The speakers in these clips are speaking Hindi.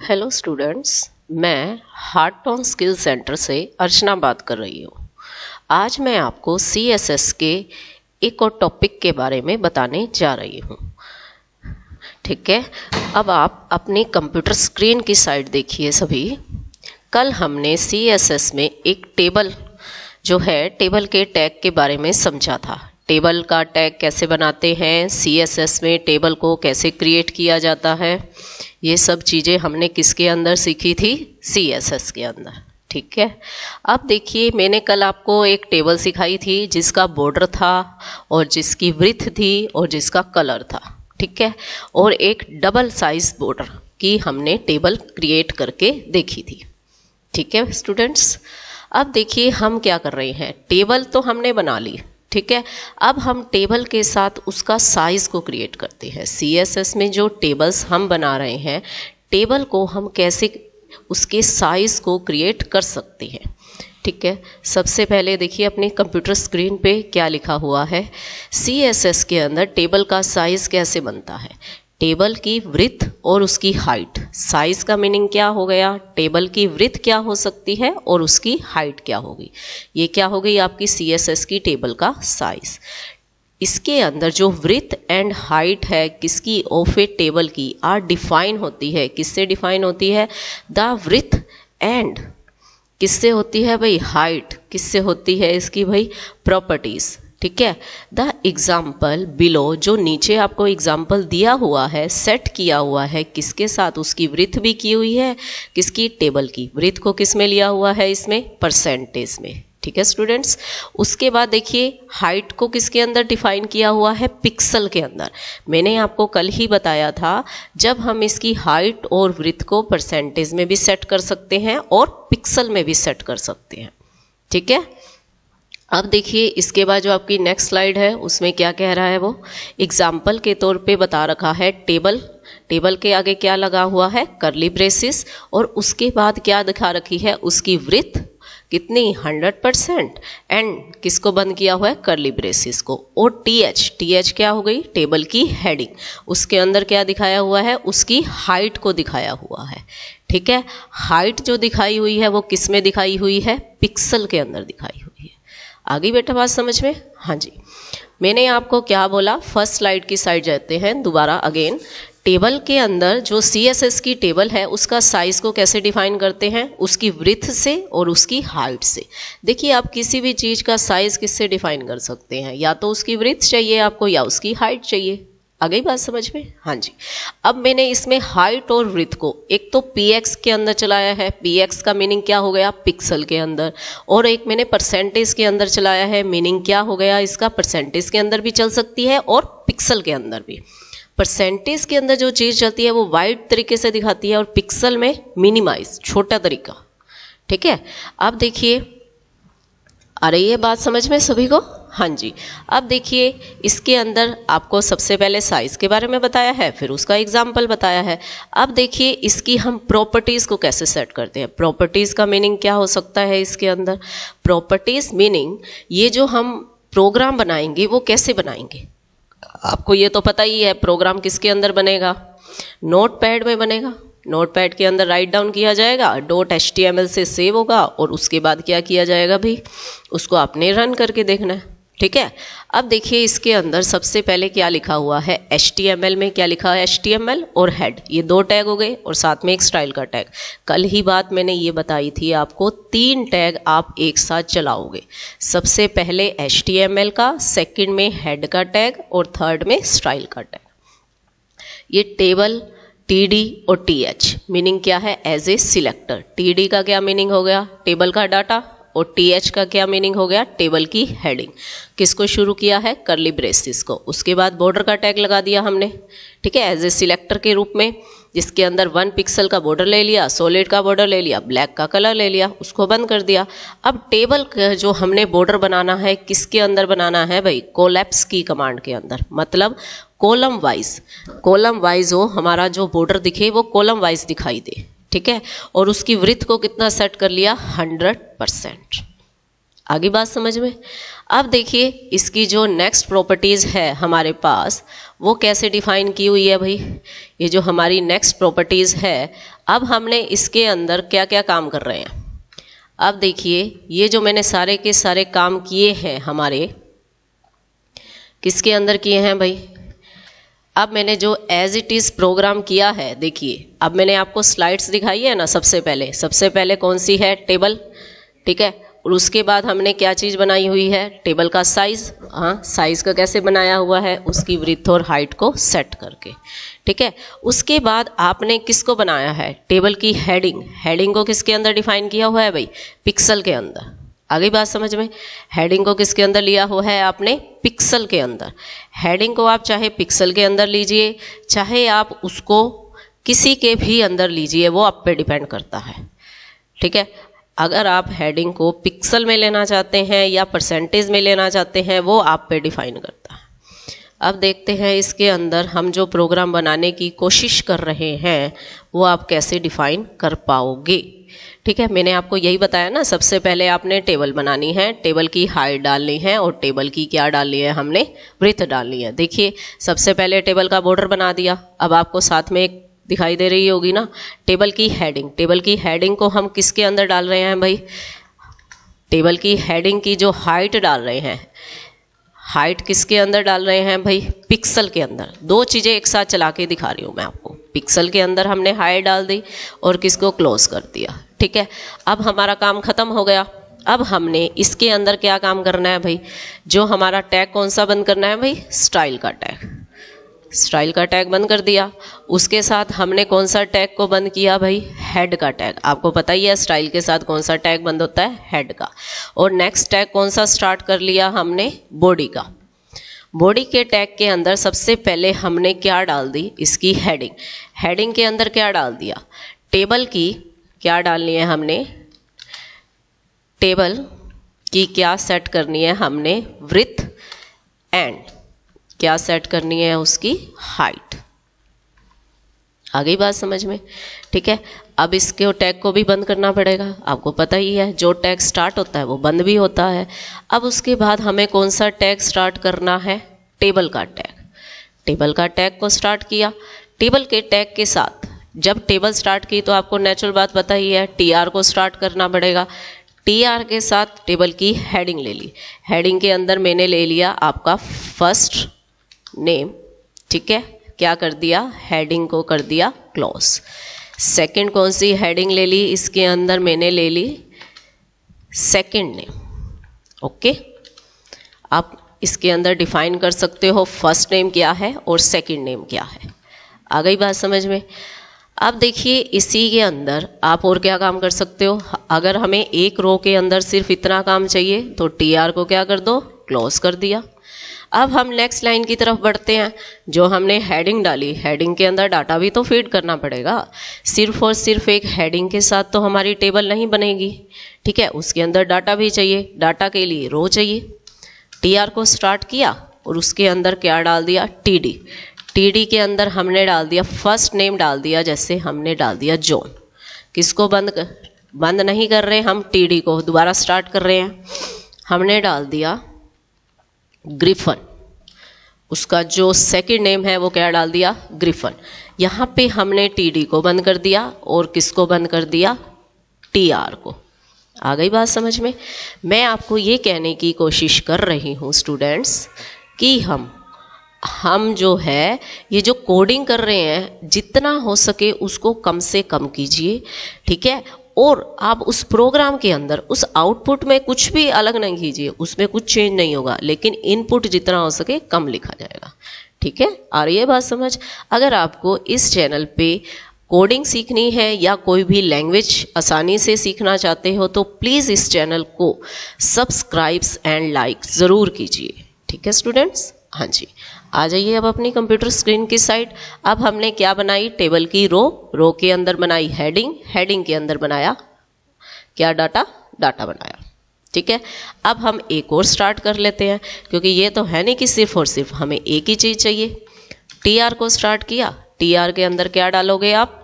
हेलो स्टूडेंट्स, मैं हार्ट ऑन स्किल सेंटर से अर्चना बात कर रही हूँ। आज मैं आपको CSS के एक और टॉपिक के बारे में बताने जा रही हूँ। ठीक है, अब आप अपनी कंप्यूटर स्क्रीन की साइड देखिए सभी। कल हमने CSS में एक टेबल जो है टेबल के टैग के बारे में समझा था। टेबल का टैग कैसे बनाते हैं, CSS में टेबल को कैसे क्रिएट किया जाता है, ये सब चीज़ें हमने किसके अंदर सीखी थी, CSS के अंदर। ठीक है, अब देखिए मैंने कल आपको एक टेबल सिखाई थी जिसका बॉर्डर था और जिसकी विड्थ थी और जिसका कलर था। ठीक है, और एक डबल साइज बॉर्डर की हमने टेबल क्रिएट करके देखी थी। ठीक है स्टूडेंट्स, अब देखिए हम क्या कर रहे हैं। टेबल तो हमने बना ली, ठीक है। अब हम टेबल के साथ उसका साइज को क्रिएट करते हैं। CSS में जो टेबल्स हम बना रहे हैं, टेबल को हम कैसे उसके साइज को क्रिएट कर सकते हैं। ठीक है, सबसे पहले देखिए अपने कंप्यूटर स्क्रीन पे क्या लिखा हुआ है। CSS के अंदर टेबल का साइज कैसे बनता है। टेबल की विड्थ और उसकी हाइट। साइज का मीनिंग क्या हो गया, टेबल की विड्थ क्या हो सकती है और उसकी हाइट क्या होगी। ये क्या हो गई आपकी CSS की टेबल का साइज। इसके अंदर जो विड्थ एंड हाइट है किसकी, ऑफ ए टेबल की, आर डिफाइन होती है। किससे डिफाइन होती है, द विड्थ एंड किससे होती है भाई, हाइट किससे होती है इसकी भाई, प्रॉपर्टीज। ठीक है, द एग्जाम्पल बिलो, जो नीचे आपको एग्जाम्पल दिया हुआ है, सेट किया हुआ है किसके साथ, उसकी विड्थ भी की हुई है, किसकी, टेबल की। विड्थ को किस में लिया हुआ है, इसमें परसेंटेज में। ठीक है स्टूडेंट्स, उसके बाद देखिए हाइट को किसके अंदर डिफाइन किया हुआ है, पिक्सल के अंदर। मैंने आपको कल ही बताया था जब हम इसकी हाइट और विड्थ को परसेंटेज में भी सेट कर सकते हैं और पिक्सल में भी सेट कर सकते हैं। ठीक है, अब देखिए इसके बाद जो आपकी नेक्स्ट स्लाइड है उसमें क्या कह रहा है, वो एग्जाम्पल के तौर पे बता रखा है टेबल। टेबल के आगे क्या लगा हुआ है, करली ब्रेसेस, और उसके बाद क्या दिखा रखी है, उसकी विड्थ कितनी, 100%, एंड किसको बंद किया हुआ है, करली ब्रेसेस को। और TH क्या हो गई, टेबल की हेडिंग। उसके अंदर क्या दिखाया हुआ है, उसकी हाइट को दिखाया हुआ है। ठीक है, हाइट जो दिखाई हुई है वो किस में दिखाई हुई है, पिक्सल के अंदर दिखाई हुई है। आगे बेटा बात समझ में, हाँ जी। मैंने आपको क्या बोला, फर्स्ट स्लाइड की साइड जाते हैं दोबारा अगेन। टेबल के अंदर जो CSS की टेबल है उसका साइज को कैसे डिफाइन करते हैं, उसकी विड्थ से और उसकी हाइट से। देखिए आप किसी भी चीज़ का साइज किससे डिफाइन कर सकते हैं, या तो उसकी विड्थ चाहिए आपको या उसकी हाइट चाहिए। आ गई बात समझ में, हाँ जी। अब मैंने इसमें हाइट और विड्थ को एक तो PX के अंदर चलाया है। PX का मीनिंग क्या हो गया, पिक्सल के अंदर। और एक मैंने परसेंटेज के अंदर चलाया है। मीनिंग क्या हो गया इसका, परसेंटेज के अंदर भी चल सकती है और पिक्सल के अंदर भी। परसेंटेज के अंदर जो चीज़ चलती है वो वाइड तरीके से दिखाती है और पिक्सल में मिनिमाइज, छोटा तरीका। ठीक है, अब देखिए आ रही है बात समझ में सभी को, हाँ जी। अब देखिए इसके अंदर आपको सबसे पहले साइज के बारे में बताया है, फिर उसका एग्जाम्पल बताया है। अब देखिए इसकी हम प्रॉपर्टीज को कैसे सेट करते हैं। प्रॉपर्टीज का मीनिंग क्या हो सकता है इसके अंदर, प्रॉपर्टीज मीनिंग ये जो हम प्रोग्राम बनाएंगे वो कैसे बनाएंगे। आपको ये तो पता ही है प्रोग्राम किसके अंदर बनेगा, नोटपैड में बनेगा। नोटपैड के अंदर राइट डाउन किया जाएगा, .html से सेव होगा और उसके बाद क्या किया जाएगा भाई, उसको आपने रन करके देखना है। ठीक है, अब देखिए इसके अंदर सबसे पहले क्या लिखा हुआ है, HTML में क्या लिखा है, HTML और हेड, ये दो टैग हो गए और साथ में एक स्टाइल का टैग। कल ही बात मैंने ये बताई थी आपको, 3 टैग आप एक साथ चलाओगे। सबसे पहले HTML का, सेकंड में हेड का टैग और थर्ड में स्टाइल का टैग। ये टेबल TD और TH मीनिंग क्या है, एज ए सिलेक्टर। TD का क्या मीनिंग हो गया, टेबल का डाटा, और TH का क्या मीनिंग हो गया, टेबल की हेडिंग। किसको शुरू किया है, करली ब्रेसेस को। उसके बाद बॉर्डर का टैग लगा दिया हमने, ठीक है, एज ए सिलेक्टर के रूप में, जिसके अंदर 1 पिक्सल का बॉर्डर ले लिया, सॉलिड का बॉर्डर ले लिया, ब्लैक का कलर ले लिया, उसको बंद कर दिया। अब टेबल का जो हमने बॉर्डर बनाना है किसके अंदर बनाना है भाई, कोलैप्स की कमांड के अंदर, मतलब कॉलम वाइज हो, हमारा जो बॉर्डर दिखे वो कॉलम वाइज दिखाई दे। ठीक है, और उसकी विड्थ को कितना सेट कर लिया, 100%। आगे बात समझ में। अब देखिए इसकी जो नेक्स्ट प्रॉपर्टीज़ है हमारे पास वो कैसे डिफाइन की हुई है भाई। ये जो हमारी नेक्स्ट प्रॉपर्टीज़ है, अब हमने इसके अंदर क्या क्या काम कर रहे हैं। अब देखिए ये जो मैंने सारे के सारे काम किए हैं हमारे किसके अंदर किए हैं भाई। अब मैंने जो एज इट इज़ प्रोग्राम किया है, देखिए अब मैंने आपको स्लाइड्स दिखाई है ना। सबसे पहले कौन सी है, टेबल, ठीक है। और उसके बाद हमने क्या चीज़ बनाई हुई है, टेबल का साइज़। हाँ, साइज़ का कैसे बनाया हुआ है, उसकी विड्थ और हाइट को सेट करके, ठीक है। उसके बाद आपने किसको बनाया है, टेबल की हेडिंग। हेडिंग को किसके अंदर डिफाइन किया हुआ है भाई, पिक्सल के अंदर। आगे बात समझ में। हेडिंग को किसके अंदर लिया हुआ है आपने, पिक्सल के अंदर। हेडिंग को आप चाहे पिक्सल के अंदर लीजिए, चाहे आप उसको किसी के भी अंदर लीजिए, वो आप पे डिपेंड करता है, ठीक है। अगर आप हेडिंग को पिक्सल में लेना चाहते हैं या परसेंटेज में लेना चाहते हैं, वो आप पे डिफाइन करता है। अब देखते हैं इसके अंदर हम जो प्रोग्राम बनाने की कोशिश कर रहे हैं वो आप कैसे डिफाइन कर पाओगे, ठीक है। मैंने आपको यही बताया ना, सबसे पहले आपने टेबल बनानी है, टेबल की हाइट डालनी है और टेबल की क्या डालनी है, हमने विड्थ डालनी है। देखिए सबसे पहले टेबल का बॉर्डर बना दिया। अब आपको साथ में एक दिखाई दे रही होगी ना, टेबल की हेडिंग। टेबल की हेडिंग को हम किसके अंदर डाल रहे हैं भाई, टेबल की हेडिंग की जो हाइट डाल रहे हैं, हाइट किसके अंदर डाल रहे हैं भाई, पिक्सल के अंदर। दो चीज़ें एक साथ चला के दिखा रही हूँ मैं आपको। पिक्सल के अंदर हमने हाइट डाल दी और किसको क्लोज कर दिया, ठीक है। अब हमारा काम खत्म हो गया। अब हमने इसके अंदर क्या काम करना है भाई, जो हमारा टैग कौन सा बंद करना है भाई, स्टाइल का टैग। स्टाइल का टैग बंद कर दिया। उसके साथ हमने कौन सा टैग को बंद किया भाई, हेड का टैग। आपको पता ही है स्टाइल के साथ कौन सा टैग बंद होता है, हेड का। और नेक्स्ट टैग कौन सा स्टार्ट कर लिया हमने, बॉडी का। बॉडी के टैग के अंदर सबसे पहले हमने क्या डाल दी, इसकी हेडिंग। हेडिंग के अंदर क्या डाल दिया, टेबल की क्या डालनी है हमने, टेबल की क्या सेट करनी है हमने, विड्थ एंड क्या सेट करनी है, उसकी हाइट। आगे बात समझ में, ठीक है। अब इसके टैग को भी बंद करना पड़ेगा। आपको पता ही है जो टैग स्टार्ट होता है वो बंद भी होता है। अब उसके बाद हमें कौन सा टैग स्टार्ट करना है, टेबल का टैग। टेबल का टैग को स्टार्ट किया। टेबल के टैग के साथ जब टेबल स्टार्ट की तो आपको नेचुरल बात पता ही है, टीआर को स्टार्ट करना पड़ेगा। टीआर के साथ टेबल की हेडिंग ले ली। हेडिंग के अंदर मैंने ले लिया आपका फर्स्ट नेम, ठीक है। क्या कर दिया, हेडिंग को कर दिया क्लोज। सेकंड कौन सी हेडिंग ले ली, इसके अंदर मैंने ले ली सेकंड नेम, ओके। आप इसके अंदर डिफाइन कर सकते हो फर्स्ट नेम क्या है और सेकंड नेम क्या है। आ गई बात समझ में। अब देखिए इसी के अंदर आप और क्या काम कर सकते हो। अगर हमें एक रो के अंदर सिर्फ इतना काम चाहिए तो टीआर को क्या कर दो, क्लोज कर दिया। अब हम नेक्स्ट लाइन की तरफ बढ़ते हैं। जो हमने हेडिंग डाली, हेडिंग के अंदर डाटा भी तो फीड करना पड़ेगा। सिर्फ और सिर्फ एक हेडिंग के साथ तो हमारी टेबल नहीं बनेगी, ठीक है। उसके अंदर डाटा भी चाहिए, डाटा के लिए रो चाहिए। टीआर को स्टार्ट किया और उसके अंदर क्या डाल दिया, टीडी। टीडी के अंदर हमने डाल दिया फर्स्ट नेम डाल दिया, जैसे हमने डाल दिया जॉन। किसको बंद नहीं कर रहे हम, टीडी को दोबारा स्टार्ट कर रहे हैं। हमने डाल दिया ग्रिफन। उसका जो सेकंड नेम है वो क्या डाल दिया, ग्रिफन। यहाँ पे हमने टीडी को बंद कर दिया और किसको बंद कर दिया, टीआर को। आ गई बात समझ में। मैं आपको ये कहने की कोशिश कर रही हूँ स्टूडेंट्स कि हम जो है ये जो कोडिंग कर रहे हैं जितना हो सके उसको कम से कम कीजिए, ठीक है। और आप उस प्रोग्राम के अंदर उस आउटपुट में कुछ भी अलग नहीं कीजिए, उसमें कुछ चेंज नहीं होगा, लेकिन इनपुट जितना हो सके कम लिखा जाएगा, ठीक है। आ रही है बात समझ। अगर आपको इस चैनल पे कोडिंग सीखनी है या कोई भी लैंग्वेज आसानी से सीखना चाहते हो तो प्लीज़ इस चैनल को सब्सक्राइब एंड लाइक ज़रूर कीजिए, ठीक है स्टूडेंट्स। हाँ जी, आ जाइए अब अपनी कंप्यूटर स्क्रीन की साइड। अब हमने क्या बनाई, टेबल की रो के अंदर बनाई हेडिंग, हेडिंग के अंदर बनाया क्या, डाटा बनाया, ठीक है। अब हम एक और स्टार्ट कर लेते हैं, क्योंकि ये तो है नहीं कि सिर्फ और सिर्फ हमें एक ही चीज़ चाहिए। टीआर को स्टार्ट किया। टीआर के अंदर क्या डालोगे आप,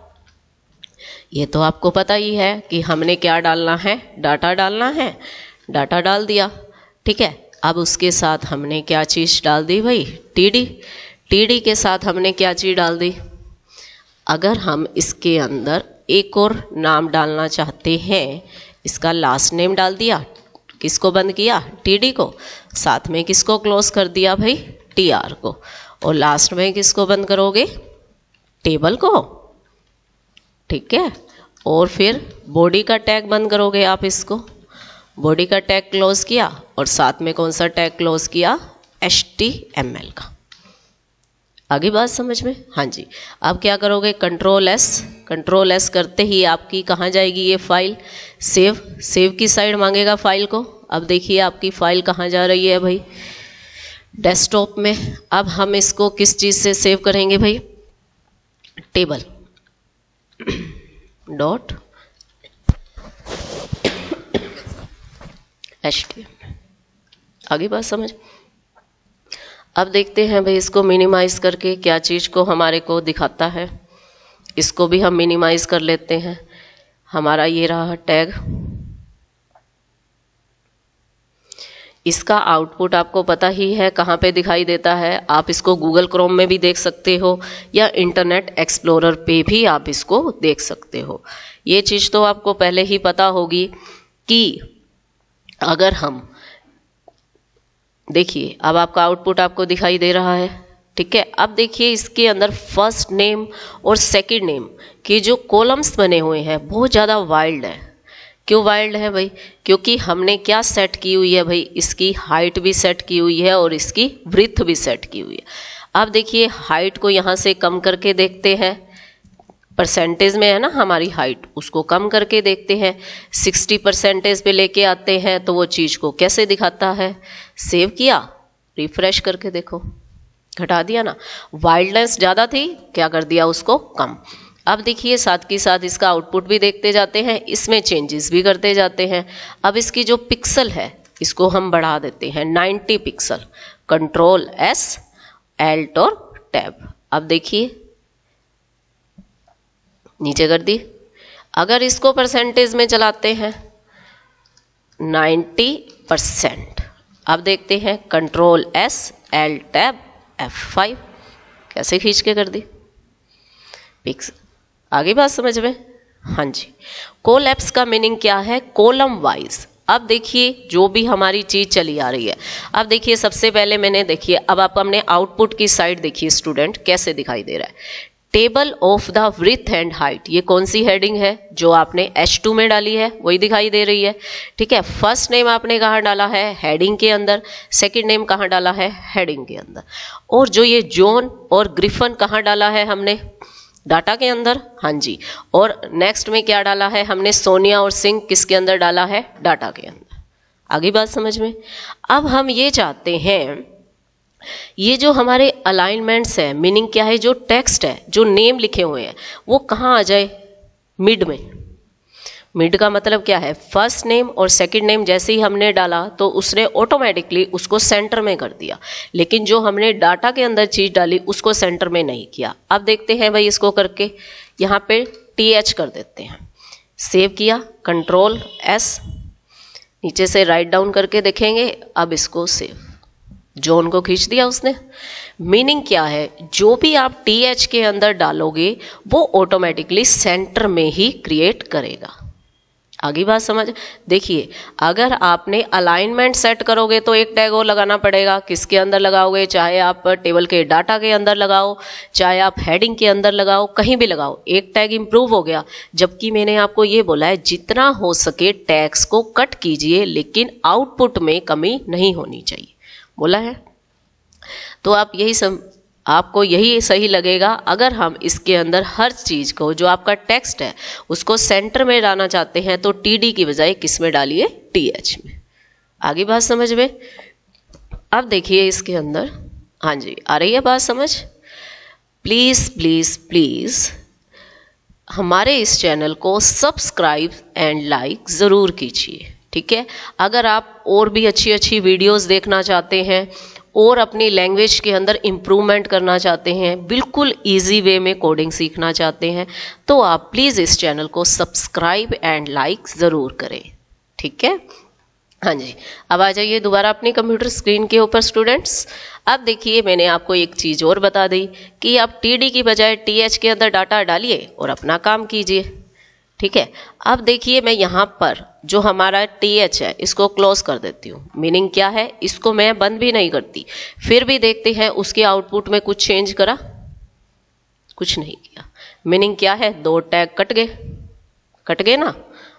ये तो आपको पता ही है कि हमने क्या डालना है, डाटा डालना है। डाटा डाल दिया, ठीक है। अब उसके साथ हमने क्या चीज़ डाल दी भाई, टीडी। टीडी के साथ हमने क्या चीज़ डाल दी, अगर हम इसके अंदर एक और नाम डालना चाहते हैं, इसका लास्ट नेम डाल दिया, किसको बंद किया, टीडी को, साथ में किसको क्लोज कर दिया भाई, टीआर को, और लास्ट में किसको बंद करोगे, टेबल को, ठीक है। और फिर बॉडी का टैग बंद करोगे आप, इसको बॉडी का टैग क्लोज किया, और साथ में कौन सा टैग क्लोज किया, HTML का। आगे बात समझ में, हाँ जी। अब क्या करोगे, कंट्रोल एस करते ही आपकी कहाँ जाएगी ये फाइल, सेव की साइड मांगेगा फाइल को। अब देखिए आपकी फाइल कहाँ जा रही है भाई, डेस्कटॉप में। अब हम इसको किस चीज़ से सेव करेंगे भाई, टेबल डॉट HTML। आगे बात समझ। अब देखते हैं भाई इसको मिनिमाइज करके क्या चीज़ को हमारे को दिखाता है, इसको भी हम मिनिमाइज कर लेते हैं। हमारा ये रहा टैग, इसका आउटपुट आपको पता ही है कहाँ पे दिखाई देता है। आप इसको गूगल क्रोम में भी देख सकते हो या इंटरनेट एक्सप्लोरर पे भी आप इसको देख सकते हो। ये चीज़ तो आपको पहले ही पता होगी कि अगर हम देखिए, अब आपका आउटपुट आपको दिखाई दे रहा है, ठीक है। अब देखिए इसके अंदर फर्स्ट नेम और सेकंड नेम के जो कॉलम्स बने हुए हैं बहुत ज़्यादा वाइल्ड है। क्यों वाइल्ड है भाई, क्योंकि हमने क्या सेट की हुई है भाई, इसकी हाइट भी सेट की हुई है और इसकी ब्रीथ भी सेट की हुई है। अब देखिए हाइट को यहाँ से कम करके देखते हैं, परसेंटेज में है ना हमारी हाइट, उसको कम करके देखते हैं, 60% पे लेके आते हैं तो वो चीज़ को कैसे दिखाता है। सेव किया, रिफ्रेश करके देखो, घटा दिया ना, वाइल्डनेस ज़्यादा थी, क्या कर दिया उसको कम। अब देखिए साथ के साथ इसका आउटपुट भी देखते जाते हैं, इसमें चेंजेस भी करते जाते हैं। अब इसकी जो पिक्सल है इसको हम बढ़ा देते हैं 90 पिक्सल, कंट्रोल S Alt और टैब। अब देखिए नीचे कर दी। अगर इसको परसेंटेज में चलाते हैं 90%। अब देखते हैं control S Alt tab F5, कैसे खींच के कर दी पिक्सल। आगे बात समझ में, हाँ जी। कोलैप्स का मीनिंग क्या है, कॉलम वाइज। अब देखिए जो भी हमारी चीज चली आ रही है, अब देखिए सबसे पहले मैंने देखिए, अब आप हमने आउटपुट की साइड देखिए स्टूडेंट कैसे दिखाई दे रहा है, table of the breadth and height. ये कौन सी हेडिंग है, जो आपने H2 में डाली है वही दिखाई दे रही है, ठीक है। फर्स्ट नेम आपने कहाँ डाला है, हेडिंग के अंदर, सेकंड नेम कहाँ डाला है, हेडिंग के अंदर। और जो ये जॉन और ग्रिफन कहाँ डाला है हमने, डाटा के अंदर, हाँ जी। और नेक्स्ट में क्या डाला है हमने, सोनिया और सिंह किसके अंदर डाला है, डाटा के अंदर। आगे बात समझ में। अब हम ये चाहते हैं ये जो हमारे अलाइनमेंट्स है, मीनिंग क्या है, जो टेक्स्ट है, जो नेम लिखे हुए हैं वो कहाँ आ जाए, मिड में। मिड का मतलब क्या है, फर्स्ट नेम और सेकंड नेम जैसे ही हमने डाला तो उसने ऑटोमेटिकली उसको सेंटर में कर दिया, लेकिन जो हमने डाटा के अंदर चीज डाली उसको सेंटर में नहीं किया। अब देखते हैं भाई इसको करके, यहाँ पे TH कर देते हैं, सेव किया, कंट्रोल S, नीचे से राइट डाउन करके देखेंगे। अब इसको सेव, जोन को खींच दिया उसने। मीनिंग क्या है, जो भी आप TH के अंदर डालोगे वो ऑटोमेटिकली सेंटर में ही क्रिएट करेगा। आगे बात समझ। देखिए अगर आपने अलाइनमेंट सेट करोगे तो एक टैग और लगाना पड़ेगा, किसके अंदर लगाओगे, चाहे आप टेबल के डाटा के अंदर लगाओ, चाहे आप हेडिंग के अंदर लगाओ, कहीं भी लगाओ, एक टैग इंप्रूव हो गया। जबकि मैंने आपको ये बोला है जितना हो सके टैग्स को कट कीजिए, लेकिन आउटपुट में कमी नहीं होनी चाहिए, बोला है। तो आप आपको यही सही लगेगा। अगर हम इसके अंदर हर चीज को, जो आपका टेक्स्ट है उसको सेंटर में डालना चाहते हैं तो TD की बजाय किस में डालिए, TH में। आगे बात समझ में। अब देखिए इसके अंदर, हाँ जी आ रही है बात समझ। प्लीज प्लीज प्लीज हमारे इस चैनल को सब्सक्राइब एंड लाइक जरूर कीजिए, ठीक है। अगर आप और भी अच्छी अच्छी वीडियोस देखना चाहते हैं और अपनी लैंग्वेज के अंदर इम्प्रूवमेंट करना चाहते हैं, बिल्कुल इजी वे में कोडिंग सीखना चाहते हैं, तो आप प्लीज़ इस चैनल को सब्सक्राइब एंड लाइक ज़रूर करें, ठीक है। हाँ जी, अब आ जाइए दोबारा अपनी कंप्यूटर स्क्रीन के ऊपर स्टूडेंट्स। अब देखिए मैंने आपको एक चीज़ और बता दी कि आप टीडी की बजाय टीएच के अंदर डाटा डालिए और अपना काम कीजिए। ठीक है, अब देखिए मैं यहाँ पर जो हमारा टीएच है इसको क्लोज कर देती हूँ। मीनिंग क्या है, इसको मैं बंद भी नहीं करती, फिर भी देखते हैं उसके आउटपुट में कुछ चेंज करा, कुछ नहीं किया। मीनिंग क्या है, 2 टैग कट गए ना।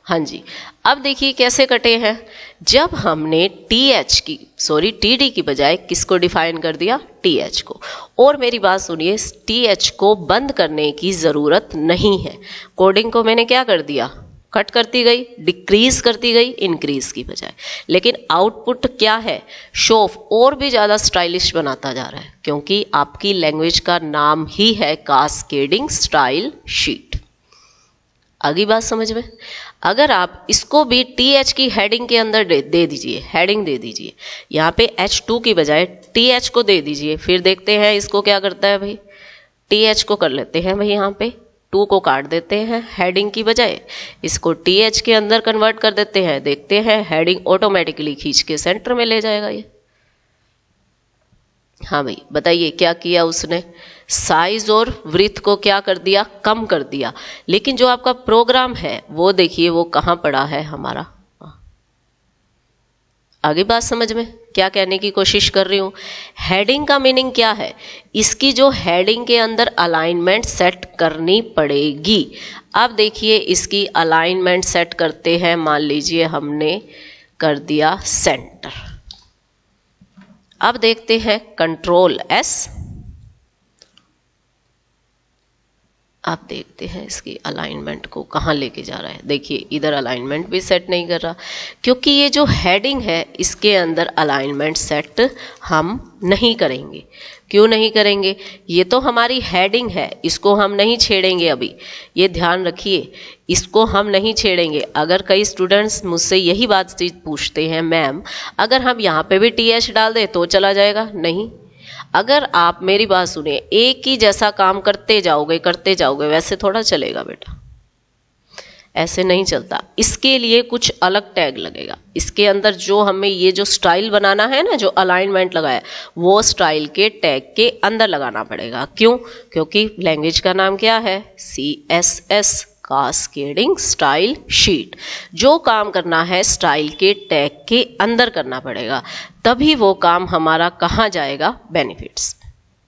हाँ जी, अब देखिए कैसे कटे हैं। जब हमने टीडी की बजाय किसको डिफाइन कर दिया, टीएच को। और मेरी बात सुनिए, टीएच को बंद करने की ज़रूरत नहीं है। कोडिंग को मैंने क्या कर दिया, कट करती गई, डिक्रीज करती गई इंक्रीज की बजाय। लेकिन आउटपुट क्या है, शो ऑफ और भी ज़्यादा स्टाइलिश बनाता जा रहा है, क्योंकि आपकी लैंग्वेज का नाम ही है कास्केडिंग स्टाइल शीट। आगे बात समझ में। अगर आप इसको भी टीएच की हेडिंग के अंदर दे दीजिए, हेडिंग दे दीजिए, यहाँ पे H2 की बजाय टीएच को दे दीजिए, फिर देखते हैं इसको क्या करता है भाई। टीएच को कर लेते हैं भाई, यहाँ पे 2 को काट देते हैं, हेडिंग की बजाय इसको टीएच के अंदर कन्वर्ट कर देते हैं, देखते हैं हेडिंग ऑटोमेटिकली खींच के सेंटर में ले जाएगा ये। हाँ भाई बताइए क्या किया उसने, साइज और विड्थ को क्या कर दिया, कम कर दिया। लेकिन जो आपका प्रोग्राम है वो देखिए वो कहाँ पड़ा है हमारा। आगे बात समझ में क्या कहने की कोशिश कर रही हूँ। हेडिंग का मीनिंग क्या है, इसकी जो हेडिंग के अंदर अलाइनमेंट सेट करनी पड़ेगी। अब देखिए इसकी अलाइनमेंट सेट करते हैं, मान लीजिए हमने कर दिया सेंटर। अब देखते हैं कंट्रोल S। आप देखते हैं इसकी अलाइनमेंट को कहाँ लेके जा रहा है। देखिए इधर अलाइनमेंट भी सेट नहीं कर रहा, क्योंकि ये जो हेडिंग है इसके अंदर अलाइनमेंट सेट हम नहीं करेंगे। क्यों नहीं करेंगे, ये तो हमारी हेडिंग है, इसको हम नहीं छेड़ेंगे अभी, ये ध्यान रखिए, इसको हम नहीं छेड़ेंगे। अगर कई स्टूडेंट्स मुझसे यही बात पूछते हैं, मैम अगर हम यहाँ पे भी टीएच डाल दें तो चला जाएगा, नहीं। अगर आप मेरी बात सुनिए, एक ही जैसा काम करते जाओगे वैसे थोड़ा चलेगा बेटा, ऐसे नहीं चलता। इसके लिए कुछ अलग टैग लगेगा, इसके अंदर जो हमें ये जो स्टाइल बनाना है ना, जो अलाइनमेंट लगाया वो स्टाइल के टैग के अंदर लगाना पड़ेगा। क्यों, क्योंकि लैंग्वेज का नाम क्या है, CSS कास्केडिंग स्टाइल शीट। जो काम करना है स्टाइल के टैग के अंदर करना पड़ेगा, तभी वो काम हमारा कहाँ जाएगा, बेनिफिट्स।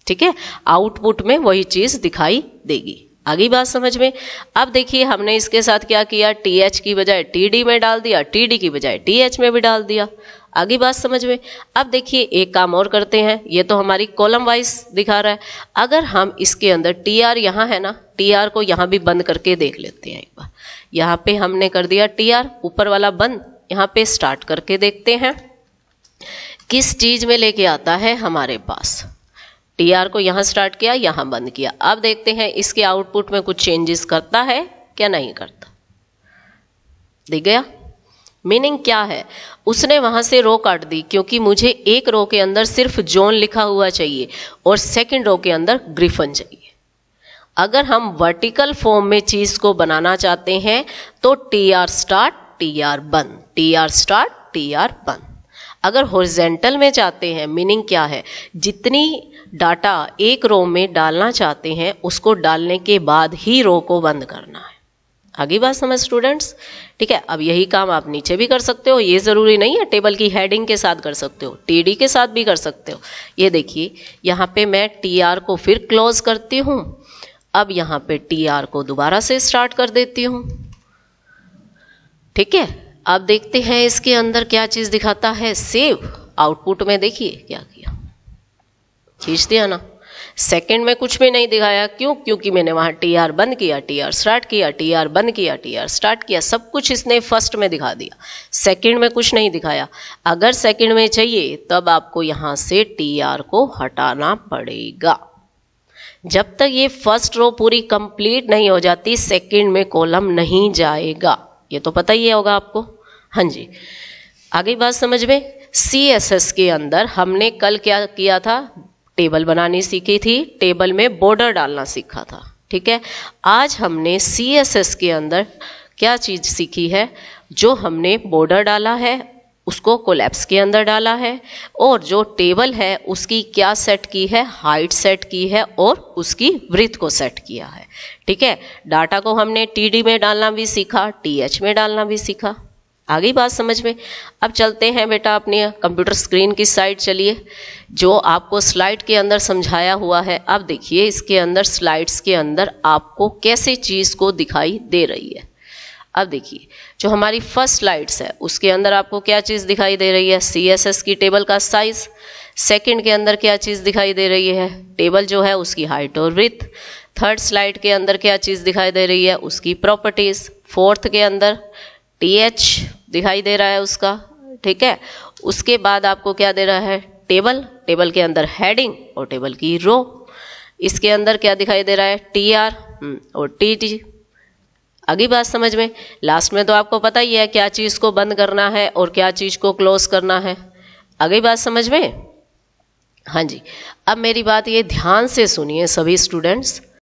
ठीक है, आउटपुट में वही चीज दिखाई देगी। आगे बात समझ में। अब देखिए हमने इसके साथ क्या किया, टीएच की बजाय टीडी में डाल दिया, टीडी की बजाय टीएच में भी डाल दिया। आगे बात समझ में। अब देखिए एक काम और करते हैं, ये तो हमारी कॉलम वाइज दिखा रहा है। अगर हम इसके अंदर टीआर यहाँ है ना, टीआर को यहाँ भी बंद करके देख लेते हैं एक बार। यहाँ पे हमने कर दिया टीआर ऊपर वाला बंद, यहाँ पे स्टार्ट करके देखते हैं किस चीज में लेके आता है हमारे पास। टीआर को यहाँ स्टार्ट किया, यहाँ बंद किया। अब देखते हैं इसके आउटपुट में कुछ चेंजेस करता है क्या, नहीं करता। दिख गया मीनिंग क्या है, उसने वहां से रो काट दी, क्योंकि मुझे एक रो के अंदर सिर्फ जॉन लिखा हुआ चाहिए और सेकंड रो के अंदर ग्रिफन चाहिए। अगर हम वर्टिकल फॉर्म में चीज को बनाना चाहते हैं तो टीआर स्टार्ट टीआर बंद, टीआर स्टार्ट टीआर बंद। अगर हॉरिजॉन्टल में चाहते हैं, मीनिंग क्या है, जितनी डाटा एक रो में डालना चाहते हैं उसको डालने के बाद ही रो को बंद करना है। आगे बात समझ स्टूडेंट्स। ठीक है, अब यही काम आप नीचे भी कर सकते हो, ये जरूरी नहीं है टेबल की हेडिंग के साथ कर सकते हो, टीडी के साथ भी कर सकते हो। ये देखिए यहाँ पे मैं टीआर को फिर क्लोज करती हूँ, अब यहाँ पे टीआर को दोबारा से स्टार्ट कर देती हूँ। ठीक है, अब देखते हैं इसके अंदर क्या चीज दिखाता है, सेव। आउटपुट में देखिए क्या किया, खींच दिया ना। सेकंड में कुछ भी नहीं दिखाया, क्यों, क्योंकि मैंने वहां टीआर बंद किया, टीआर स्टार्ट किया, टीआर बंद किया, टीआर स्टार्ट किया, सब कुछ इसने फर्स्ट में दिखा दिया, सेकंड में कुछ नहीं दिखाया। अगर सेकंड में चाहिए तब आपको यहां से टीआर को हटाना पड़ेगा। जब तक ये फर्स्ट रो पूरी कंप्लीट नहीं हो जाती सेकंड में कॉलम नहीं जाएगा, ये तो पता ही होगा आपको। हाँ जी, आगे बात समझ में। CSS के अंदर हमने कल क्या किया था, टेबल बनानी सीखी थी, टेबल में बॉर्डर डालना सीखा था। ठीक है, आज हमने CSS के अंदर क्या चीज सीखी है, जो हमने बॉर्डर डाला है उसको कोलैप्स के अंदर डाला है, और जो टेबल है उसकी क्या सेट की है, हाइट सेट की है और उसकी ब्रीथ को सेट किया है। ठीक है, डाटा को हमने टीडी में डालना भी सीखा, टीएच में डालना भी सीखा। आ गई बात समझ में। अब चलते हैं बेटा अपने कंप्यूटर स्क्रीन की साइड, चलिए जो आपको स्लाइड के अंदर समझाया हुआ है। अब देखिए इसके अंदर स्लाइड्स के अंदर आपको कैसे चीज़ को दिखाई दे रही है। अब देखिए जो हमारी फर्स्ट स्लाइड्स है उसके अंदर आपको क्या चीज़ दिखाई दे रही है, CSS की टेबल का साइज। सेकंड के अंदर क्या चीज़ दिखाई दे रही है, टेबल जो है उसकी हाइट और विड्थ। थर्ड स्लाइड के अंदर क्या चीज़ दिखाई दे रही है, उसकी प्रॉपर्टीज। फोर्थ के अंदर TH दिखाई दे रहा है उसका। ठीक है, उसके बाद आपको क्या दे रहा है, टेबल, टेबल के अंदर हेडिंग और टेबल की रो। इसके अंदर क्या दिखाई दे रहा है, TR और TT। आगे बात समझ में। लास्ट में तो आपको पता ही है क्या चीज़ को बंद करना है और क्या चीज़ को क्लोज करना है। आगे बात समझ में। हाँ जी, अब मेरी बात ये ध्यान से सुनिए सभी स्टूडेंट्स।